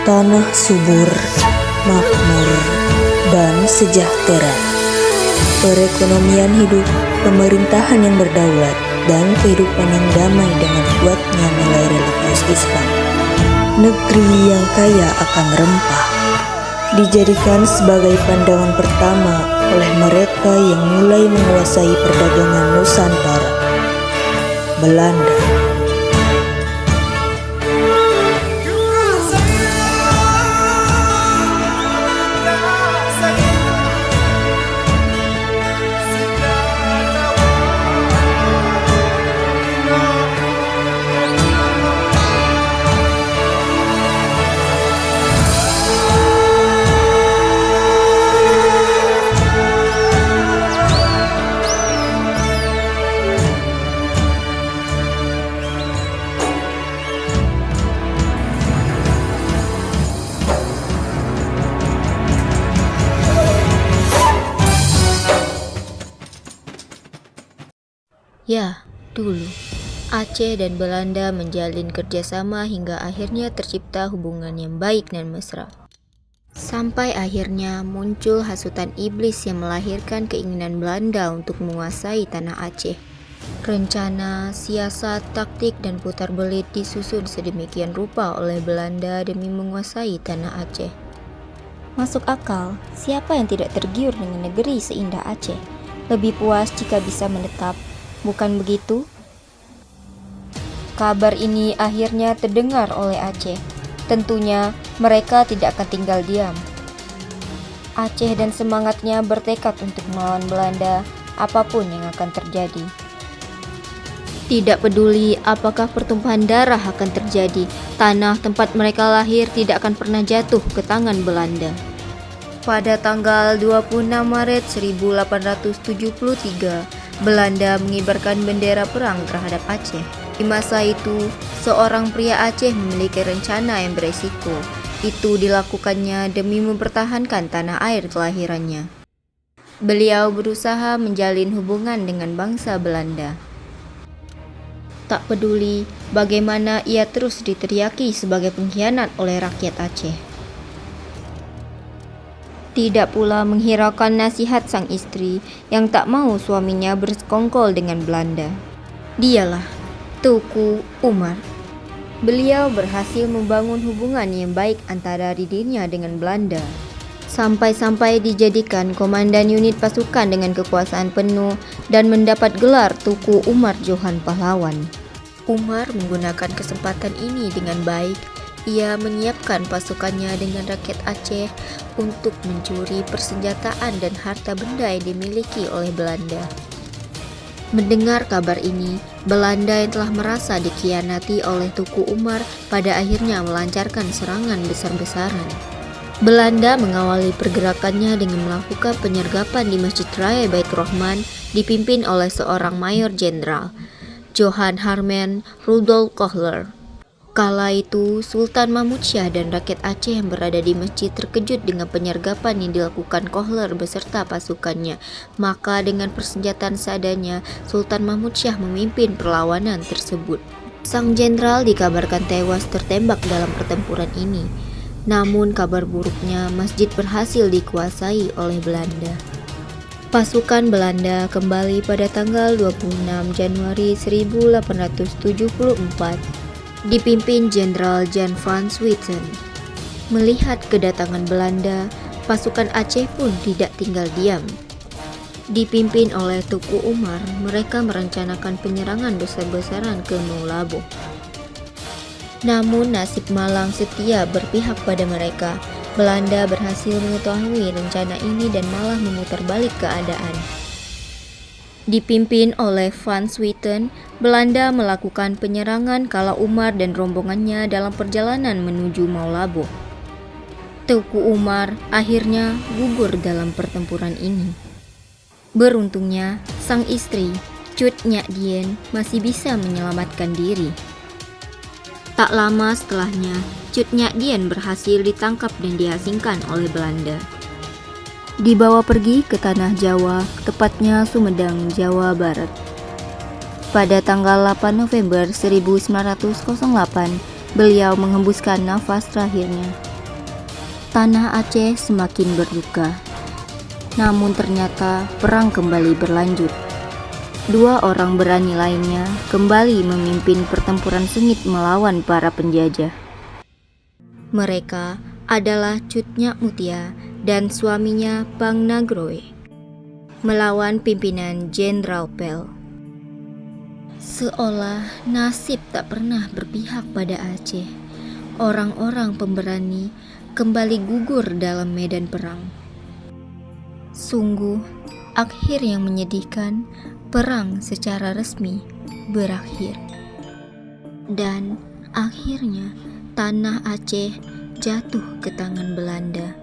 tanah subur, makmur, dan sejahtera. Perekonomian hidup, pemerintahan yang berdaulat, dan kehidupan yang damai dengan kuatnya nilai religius Islam. Negeri yang kaya akan rempah, dijadikan sebagai pandangan pertama oleh mereka yang mulai menguasai perdagangan Nusantara, Belanda. Ya, dulu Aceh dan Belanda menjalin kerjasama hingga akhirnya tercipta hubungan yang baik dan mesra. Sampai akhirnya muncul hasutan iblis yang melahirkan keinginan Belanda untuk menguasai tanah Aceh. Rencana, siasat, taktik, dan putar belit disusun sedemikian rupa oleh Belanda demi menguasai tanah Aceh. Masuk akal, siapa yang tidak tergiur dengan negeri seindah Aceh? Lebih puas jika bisa menetap. Bukan begitu? Kabar ini akhirnya terdengar oleh Aceh. Tentunya mereka tidak akan tinggal diam. Aceh dan semangatnya bertekad untuk melawan Belanda, apapun yang akan terjadi. Tidak peduli apakah pertumpahan darah akan terjadi, tanah tempat mereka lahir tidak akan pernah jatuh ke tangan Belanda. Pada tanggal 26 Maret 1873, Belanda mengibarkan bendera perang terhadap Aceh. Di masa itu, seorang pria Aceh memiliki rencana yang beresiko. Itu dilakukannya demi mempertahankan tanah air kelahirannya. Beliau berusaha menjalin hubungan dengan bangsa Belanda. Tak peduli bagaimana ia terus diteriaki sebagai pengkhianat oleh rakyat Aceh. Tidak pula menghiraukan nasihat sang istri yang tak mau suaminya bersekongkol dengan Belanda. Dialah Teuku Umar. Beliau berhasil membangun hubungan yang baik antara dirinya dengan Belanda, sampai-sampai dijadikan komandan unit pasukan dengan kekuasaan penuh dan mendapat gelar Teuku Umar Johan Pahlawan. Umar menggunakan kesempatan ini dengan baik. Ia menyiapkan pasukannya dengan rakyat Aceh untuk mencuri persenjataan dan harta benda yang dimiliki oleh Belanda. Mendengar kabar ini, Belanda yang telah merasa dikhianati oleh Teuku Umar pada akhirnya melancarkan serangan besar-besaran. Belanda mengawali pergerakannya dengan melakukan penyergapan di Masjid Raya Bait Rahman dipimpin oleh seorang mayor jenderal, Johan Harman Rudolf Kohler. Kala itu, Sultan Mahmud Syah dan rakyat Aceh yang berada di masjid terkejut dengan penyergapan yang dilakukan Kohler beserta pasukannya. Maka dengan persenjataan seadanya, Sultan Mahmud Syah memimpin perlawanan tersebut. Sang jenderal dikabarkan tewas tertembak dalam pertempuran ini. Namun kabar buruknya, masjid berhasil dikuasai oleh Belanda. Pasukan Belanda kembali pada tanggal 26 Januari 1874. Dipimpin Jenderal Jan van Swieten. Melihat kedatangan Belanda, pasukan Aceh pun tidak tinggal diam. Dipimpin oleh Teuku Umar, mereka merencanakan penyerangan besar-besaran ke Maulabo. Namun nasib malang setia berpihak pada mereka. Belanda berhasil mengetahui rencana ini dan malah memutar balik keadaan. Dipimpin oleh van Swieten, Belanda melakukan penyerangan kala Umar dan rombongannya dalam perjalanan menuju Maulabo. Teuku Umar akhirnya gugur dalam pertempuran ini. Beruntungnya, sang istri, Cut Nyak Dien, masih bisa menyelamatkan diri. Tak lama setelahnya, Cut Nyak Dien berhasil ditangkap dan diasingkan oleh Belanda. Dibawa pergi ke tanah Jawa, tepatnya Sumedang, Jawa Barat. Pada tanggal 8 November 1908, beliau menghembuskan nafas terakhirnya. Tanah Aceh semakin berduka. Namun ternyata perang kembali berlanjut. 2 orang berani lainnya kembali memimpin pertempuran sengit melawan para penjajah. Mereka adalah Cut Nyak Mutia dan suaminya Bang Nagroe melawan pimpinan Jenderal Pel. Seolah nasib tak pernah berpihak pada Aceh, orang-orang pemberani kembali gugur dalam medan perang. Sungguh, akhir yang menyedihkan, perang secara resmi berakhir. Dan akhirnya tanah Aceh jatuh ke tangan Belanda.